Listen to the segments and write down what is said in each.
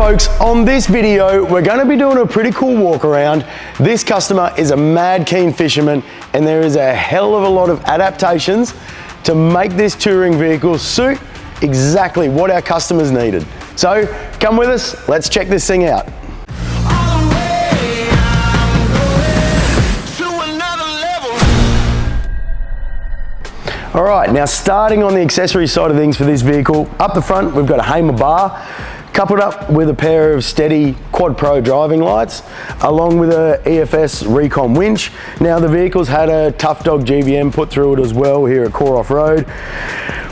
folks, on this video, we're going to be doing a pretty cool walk around. This customer is a mad keen fisherman, and there is a hell of a lot of adaptations to make this touring vehicle suit exactly what our customers needed. So come with us, let's check this thing out. All right, now starting on the accessory side of things for this vehicle, up the front we've got a Hamer bar, coupled up with a pair of steady Quad Pro driving lights, along with a EFS Recon winch. Now the vehicle's had a Tough Dog GVM put through it as well here at Core Off-Road.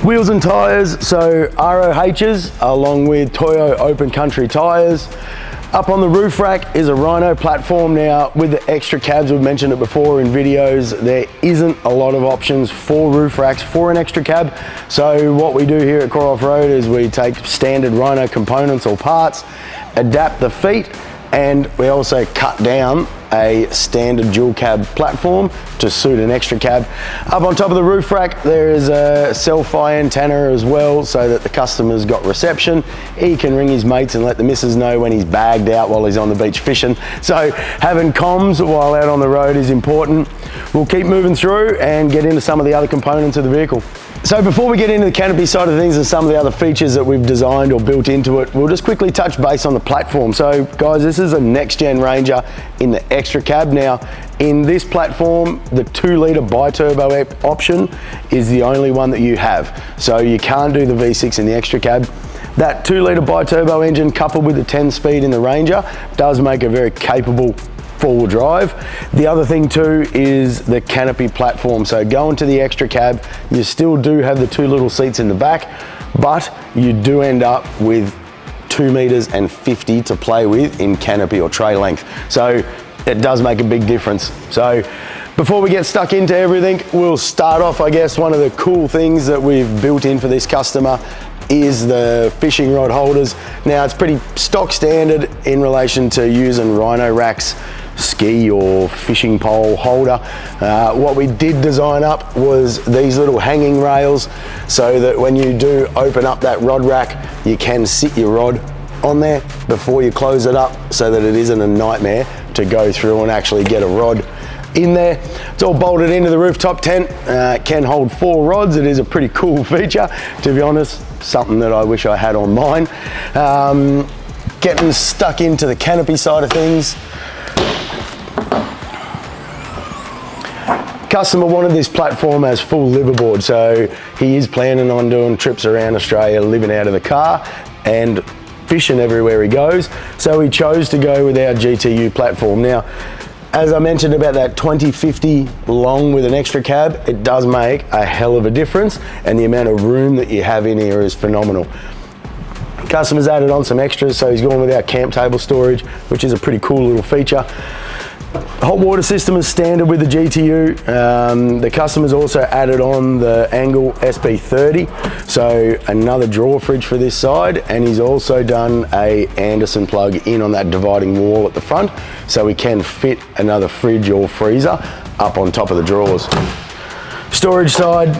Wheels and tyres, so ROHs along with Toyo Open Country tyres. Up on the roof rack is a Rhino platform. Now with the extra cabs, we've mentioned it before in videos, there isn't a lot of options for roof racks for an extra cab. So what we do here at Core Off-Road is we take standard Rhino components or parts, adapt the feet, and we also cut down a standard dual cab platform to suit an extra cab. Up on top of the roof rack there is a self-fi antenna as well, so that the customer's got reception. He can ring his mates and let the missus know when he's bagged out while he's on the beach fishing. So having comms while out on the road is important. We'll keep moving through and get into some of the other components of the vehicle. So before we get into the canopy side of things and some of the other features that we've designed or built into it, we'll just quickly touch base on the platform. So guys, this is a Nex Gen Ranger in the extra cab. Now in this platform, the 2-litre bi-turbo option is the only one that you have. So you can't do the V6 in the extra cab. That 2-litre bi-turbo engine coupled with the 10-speed in the Ranger does make a very capable four-wheel drive. The other thing too is the canopy platform. So going to the extra cab, you still do have the 2 little seats in the back, but you do end up with 2 meters and 50 to play with in canopy or tray length. So it does make a big difference. So before we get stuck into everything, we'll start off, I guess, one of the cool things that we've built in for this customer is the fishing rod holders. Now it's pretty stock standard in relation to using Rhino racks, ski or fishing pole holder. What we did design up was these little hanging rails, so that when you do open up that rod rack, you can sit your rod on there before you close it up, so that it isn't a nightmare to go through and actually get a rod in there. It's all bolted into the rooftop tent. It can hold 4 rods. It is a pretty cool feature, to be honest, something that I wish I had on mine. Getting stuck into the canopy side of things, customer wanted this platform as full liverboard, so he is planning on doing trips around Australia, living out of the car and fishing everywhere he goes. So he chose to go with our GTU platform. Now, as I mentioned about that 2050 long with an extra cab, it does make a hell of a difference, and the amount of room that you have in here is phenomenal. Customer's added on some extras, so he's gone with our camp table storage, which is a pretty cool little feature. Hot water system is standard with the GTU. The customer's also added on the Angle SB30, so another drawer fridge for this side, and he's also done a Anderson plug in on that dividing wall at the front, so we can fit another fridge or freezer up on top of the drawers. Storage side,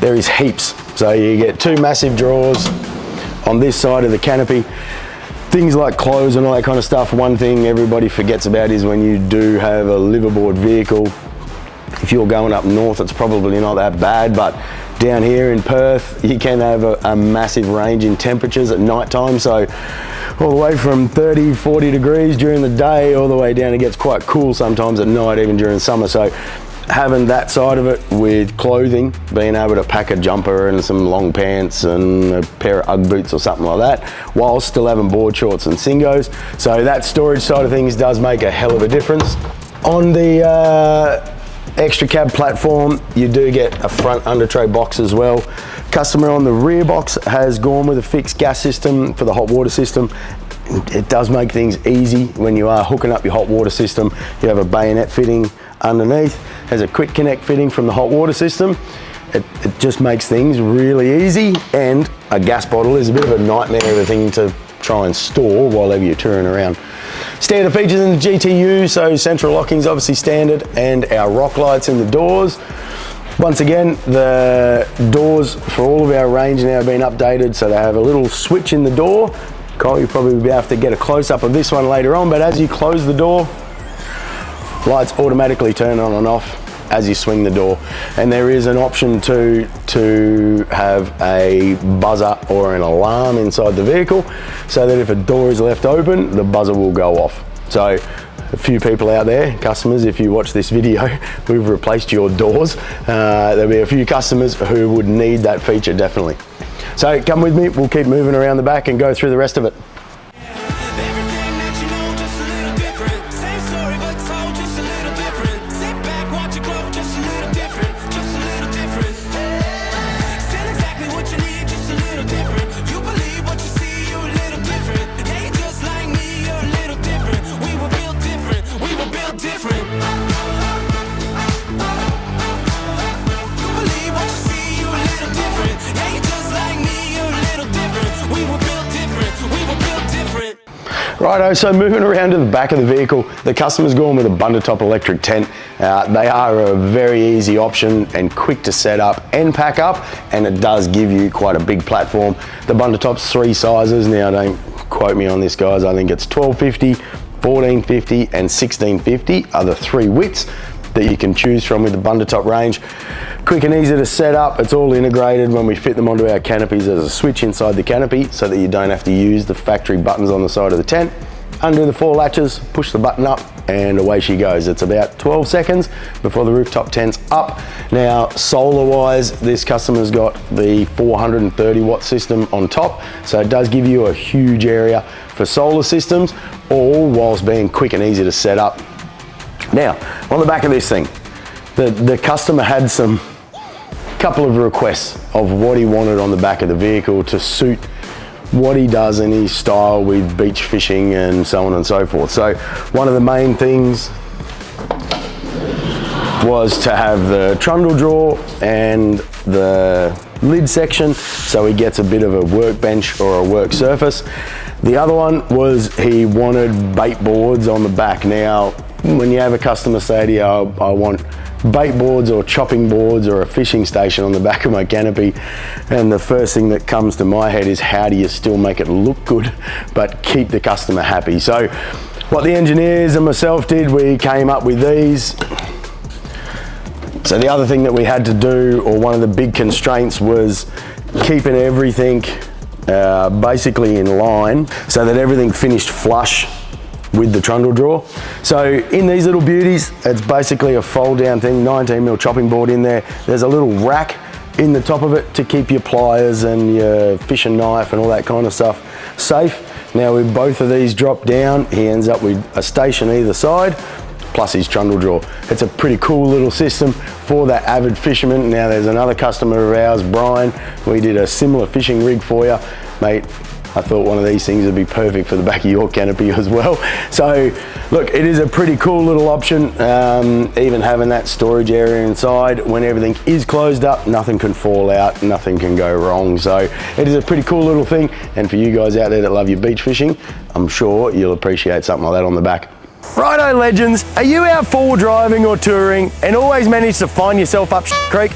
there is heaps. So you get 2 massive drawers on this side of the canopy. Things like clothes and all that kind of stuff. One thing everybody forgets about is when you do have a liverboard vehicle, if you're going up north, it's probably not that bad, but down here in Perth, you can have a massive range in temperatures at night time. So all the way from 30, 40 degrees during the day, all the way down, it gets quite cool sometimes at night, even during summer. So having that side of it with clothing, being able to pack a jumper and some long pants and a pair of Ugg boots or something like that, while still having board shorts and singos. So that storage side of things does make a hell of a difference. On the extra cab platform, you do get a front under tray box as well. Customer on the rear box has gone with a fixed gas system for the hot water system. It does make things easy when you are hooking up your hot water system. You have a bayonet fitting underneath, has a quick connect fitting from the hot water system. It just makes things really easy, and a gas bottle is a bit of a nightmare of a thing to try and store while ever you're touring around. Standard features in the GTU, so central locking is obviously standard, and our rock lights in the doors. Once again, the doors for all of our range now have been updated, so they have a little switch in the door Kyle, you'll probably be able to get a close-up of this one later on, but as you close the door, lights automatically turn on and off as you swing the door. And there is an option to have a buzzer or an alarm inside the vehicle, so that if a door is left open, the buzzer will go off. So a few people out there, customers, if you watch this video, we've replaced your doors. There'll be a few customers who would need that feature, definitely. So come with me, we'll keep moving around the back and go through the rest of it. Righto, so moving around to the back of the vehicle, the customer's gone with a bundle-top electric tent. They are a very easy option and quick to set up and pack up, and it does give you quite a big platform. The bundle-top's 3 sizes. Now, don't quote me on this, guys. I think it's 1250, 1450 and 1650 are the 3 widths that you can choose from with the bundle-top range. Quick and easy to set up. It's all integrated. When we fit them onto our canopies, there's a switch inside the canopy so that you don't have to use the factory buttons on the side of the tent. Undo the 4 latches, push the button up, and away she goes. It's about 12 seconds before the rooftop tent's up. Now, solar-wise, this customer's got the 430 watt system on top, so it does give you a huge area for solar systems, all whilst being quick and easy to set up. Now, on the back of this thing, the customer had some couple of requests of what he wanted on the back of the vehicle to suit what he does in his style with beach fishing and so on and so forth. So one of the main things was to have the trundle drawer and the lid section, so he gets a bit of a workbench or a work surface. The other one was he wanted bait boards on the back. Now, when you have a customer say to you, I want bait boards or chopping boards or a fishing station on the back of my canopy, and the first thing that comes to my head is how do you still make it look good but keep the customer happy? So what the engineers and myself did, we came up with these. So the other thing that we had to do, or one of the big constraints, was keeping everything basically in line so that everything finished flush with the trundle drawer. So in these little beauties, it's basically a fold down thing, 19mm chopping board in there. There's a little rack in the top of it to keep your pliers and your fishing knife and all that kind of stuff safe. Now with both of these drop down, he ends up with a station either side, plus his trundle drawer. It's a pretty cool little system for that avid fisherman. Now there's another customer of ours, Brian, we did a similar fishing rig for you, mate. I thought one of these things would be perfect for the back of your canopy as well. So look, it is a pretty cool little option, even having that storage area inside. When everything is closed up, nothing can fall out, nothing can go wrong. So it is a pretty cool little thing, and for you guys out there that love your beach fishing, I'm sure you'll appreciate something like that on the back. Righto legends, are you out four driving or touring and always manage to find yourself up creek?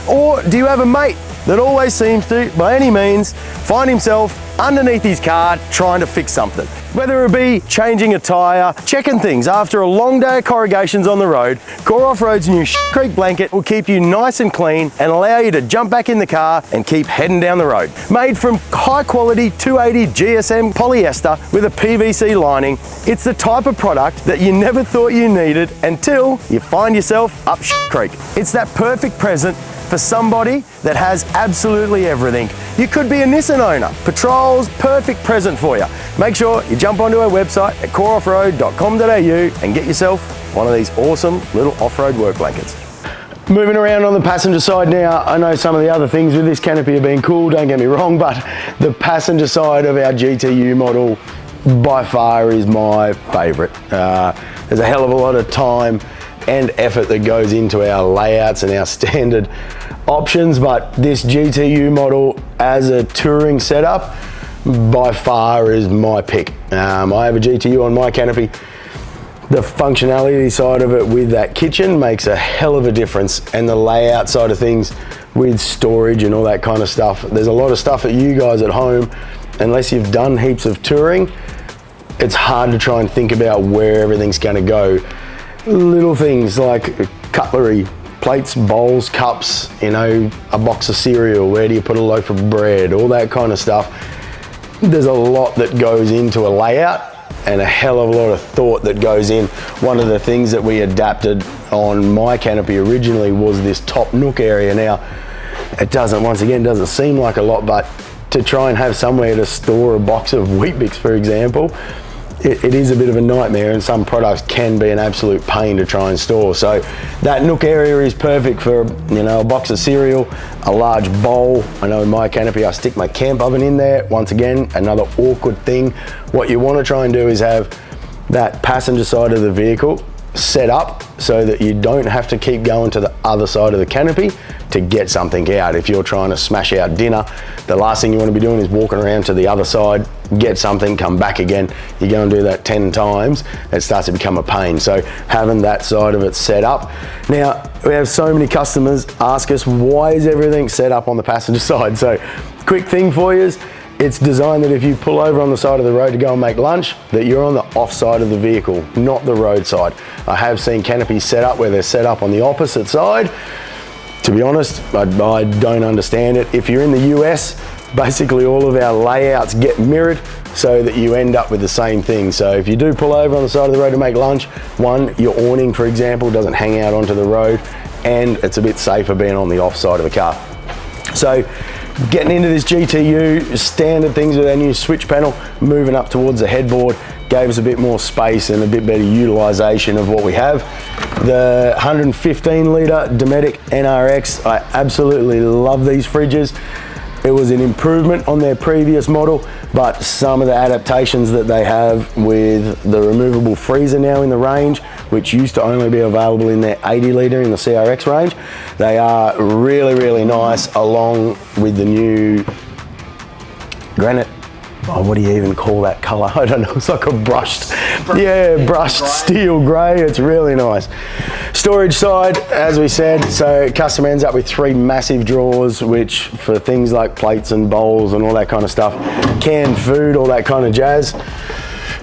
Or do you have a mate that always seems to, by any means, find himself underneath his car trying to fix something? Whether it be changing a tyre, checking things after a long day of corrugations on the road, Core Off-Road's new Creek blanket will keep you nice and clean and allow you to jump back in the car and keep heading down the road. Made from high quality 280 GSM polyester with a PVC lining, it's the type of product that you never thought you needed until you find yourself up creek. It's that perfect present for somebody that has absolutely everything. You could be a Nissan owner. Patrol's perfect present for you. Make sure you jump onto our website at coreoffroad.com.au and get yourself one of these awesome little off-road work blankets. Moving around on the passenger side now, I know some of the other things with this canopy have been cool, don't get me wrong, but the passenger side of our GTU model by far is my favorite. There's a hell of a lot of time and effort that goes into our layouts and our standard options, but this GTU model as a touring setup by far is my pick. I have a GTU on my canopy. The functionality side of it with that kitchen makes a hell of a difference, and the layout side of things with storage and all that kind of stuff. There's a lot of stuff that you guys at home unless you've done heaps of touring, it's hard to try and think about where everything's going to go. Little things like cutlery, plates, bowls, cups, you know, a box of cereal, where do you put a loaf of bread, all that kind of stuff. There's a lot that goes into a layout and a hell of a lot of thought that goes in. One of the things that we adapted on my canopy originally was this top nook area. Now, it doesn't seem like a lot, but to try and have somewhere to store a box of Weet-Bix, for example, it is a bit of a nightmare, and some products can be an absolute pain to try and store. So that nook area is perfect for, you know, a box of cereal, a large bowl. I know in my canopy I stick my camp oven in there. Once again, another awkward thing. What you want to try and do is have that passenger side of the vehicle set up so that you don't have to keep going to the other side of the canopy to get something out. If you're trying to smash out dinner, the last thing you want to be doing is walking around to the other side, get something, come back again. You go and do that 10 times, it starts to become a pain. So having that side of it set up. Now, we have so many customers ask us, why is everything set up on the passenger side? So quick thing for you is, it's designed that if you pull over on the side of the road to go and make lunch, that you're on the off side of the vehicle, not the road side. I have seen canopies set up where they're set up on the opposite side. To be honest, I don't understand it. If you're in the US, basically all of our layouts get mirrored so that you end up with the same thing. So if you do pull over on the side of the road to make lunch, one, your awning, for example, doesn't hang out onto the road, and it's a bit safer being on the off side of the car. So getting into this GTU, standard things with our new switch panel, moving up towards the headboard, gave us a bit more space and a bit better utilization of what we have. The 115 litre Dometic NRX, I absolutely love these fridges. It was an improvement on their previous model, but some of the adaptations that they have with the removable freezer now in the range, which used to only be available in their 80 litre in the CRX range, they are really, really nice, along with the new granite. Oh, what do you even call that colour? I don't know, it's like a brushed steel grey. It's really nice. Storage side, as we said, so custom ends up with 3 massive drawers, which for things like plates and bowls and all that kind of stuff, canned food, all that kind of jazz.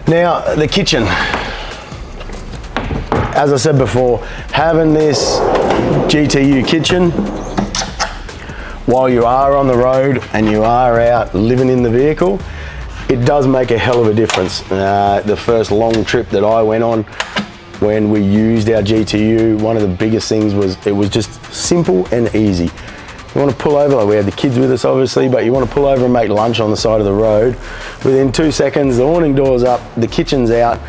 Now, the kitchen. As I said before, having this GTU kitchen, while you are on the road and you are out living in the vehicle, it does make a hell of a difference. The first long trip that I went on, when we used our GTU, one of the biggest things was it was just simple and easy. You want to pull over, like we had the kids with us obviously, but you want to pull over and make lunch on the side of the road. Within 2 seconds, the awning door's up, the kitchen's out.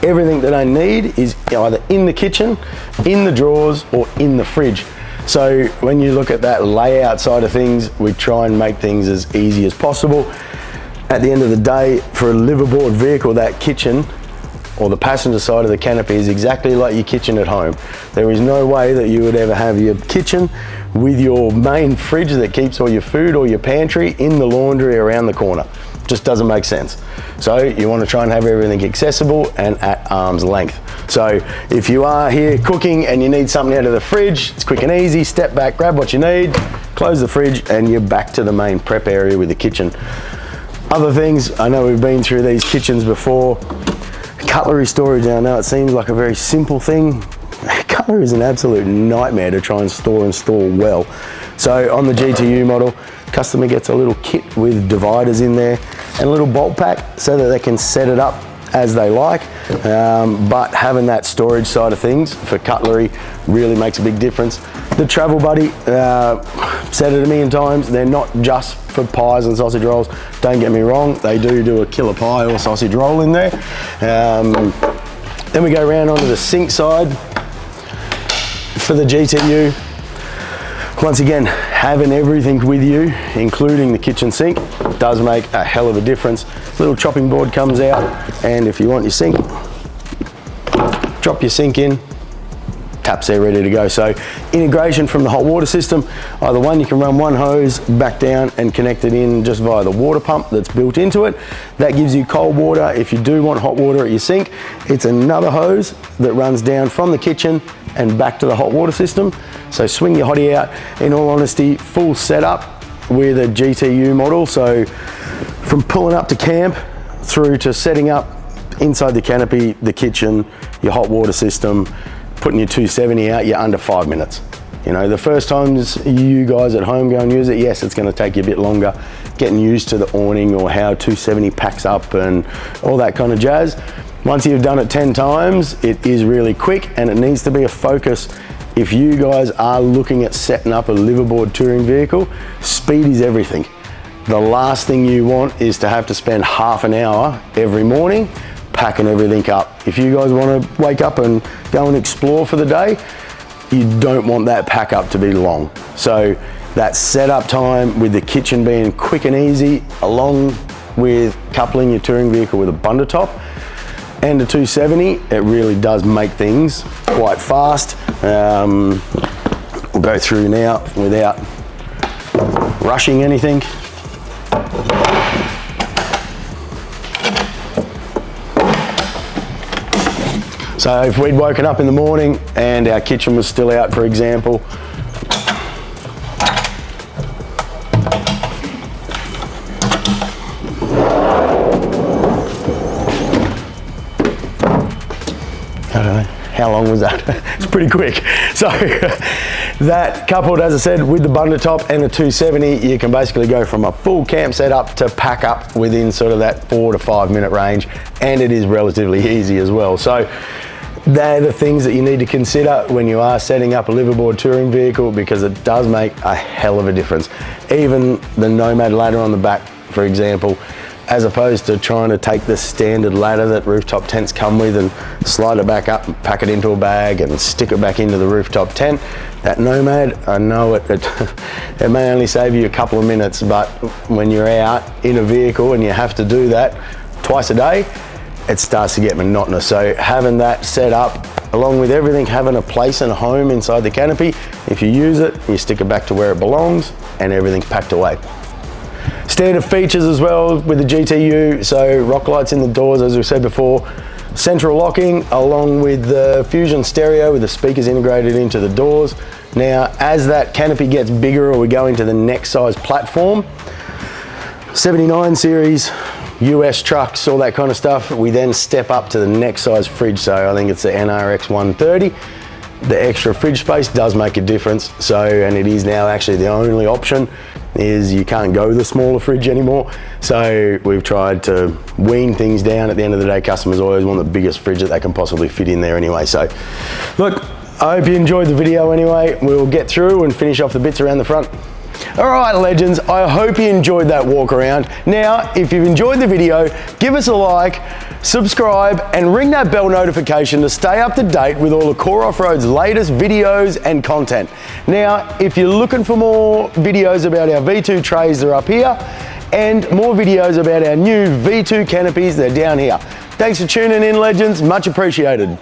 Everything that I need is either in the kitchen, in the drawers, or in the fridge. So when you look at that layout side of things, we try and make things as easy as possible. At the end of the day, for a liveaboard vehicle, that kitchen or the passenger side of the canopy is exactly like your kitchen at home. There is no way that you would ever have your kitchen with your main fridge that keeps all your food or your pantry in the laundry around the corner. Just doesn't make sense. So you want to try and have everything accessible and at arm's length. So if you are here cooking and you need something out of the fridge, it's quick and easy, step back, grab what you need, close the fridge, and you're back to the main prep area with the kitchen. Other things, I know we've been through these kitchens before. Cutlery storage, I know it seems like a very simple thing. Cutlery is an absolute nightmare to try and store well. So on the GTU model, customer gets a little kit with dividers in there and a little bolt pack so that they can set it up as they like, but having that storage side of things for cutlery really makes a big difference. The Travel Buddy, said it a million times, they're not just for pies and sausage rolls. Don't get me wrong, they do a killer pie or sausage roll in there. Then we go around onto the sink side for the GTU. Once again, having everything with you, including the kitchen sink, does make a hell of a difference. Little chopping board comes out, and if you want your sink, drop your sink in, taps there ready to go. So integration from the hot water system, either one, you can run one hose back down and connect it in just via the water pump that's built into it. That gives you cold water. If you do want hot water at your sink, it's another hose that runs down from the kitchen and back to the hot water system. So swing your hottie out. In all honesty, full setup with a GTU model. So From pulling up to camp through to setting up inside the canopy, the kitchen, your hot water system, putting your 270 out, you're under 5 minutes. You know, the first times you guys at home go and use it, yes, it's going to take you a bit longer getting used to the awning or how 270 packs up and all that kind of jazz. Once you've done it 10 times, it is really quick, and it needs to be a focus. If you guys are looking at setting up a liveaboard touring vehicle, speed is everything. The last thing you want is to have to spend half an hour every morning packing everything up. If you guys want to wake up and go and explore for the day, you don't want that pack up to be long. So that setup time with the kitchen being quick and easy, along with coupling your touring vehicle with a bundle top and a 270, it really does make things quite fast. We'll go through now without rushing anything. So if we'd woken up in the morning and our kitchen was still out, for example, I don't know, how long was that? It's pretty quick. So that coupled, as I said, with the bundle top and the 270, you can basically go from a full camp setup to pack up within sort of that 4 to 5 minute range, and it is relatively easy as well. So they're the things that you need to consider when you are setting up a liveaboard touring vehicle, because it does make a hell of a difference. Even the Nomad ladder on the back, for example, as opposed to trying to take the standard ladder that rooftop tents come with and slide it back up and pack it into a bag and stick it back into the rooftop tent. That Nomad, I know it may only save you a couple of minutes, but when you're out in a vehicle and you have to do that twice a day, it starts to get monotonous. So having that set up, along with everything, having a place and a home inside the canopy, if you use it, you stick it back to where it belongs and everything's packed away. Standard features as well with the GTU, so rock lights in the doors, as we said before, central locking, along with the Fusion stereo with the speakers integrated into the doors. Now, as that canopy gets bigger or we go into the next size platform, 79 series, US trucks, all that kind of stuff, we then step up to the next size fridge. So I think it's the NRX 130. The extra fridge space does make a difference. So, and it is now actually the only option, is you can't go the smaller fridge anymore. So we've tried to wean things down. At the end of the day, customers always want the biggest fridge that they can possibly fit in there anyway. So look, I hope you enjoyed the video anyway. We'll get through and finish off the bits around the front. All right, legends, I hope you enjoyed that walk around. Now, if you've enjoyed the video, give us a like, subscribe, and ring that bell notification to stay up to date with all of Core Off-Road's latest videos and content. Now, if you're looking for more videos about our V2 trays, they're up here, and more videos about our new V2 canopies, they're down here. Thanks for tuning in, legends, much appreciated.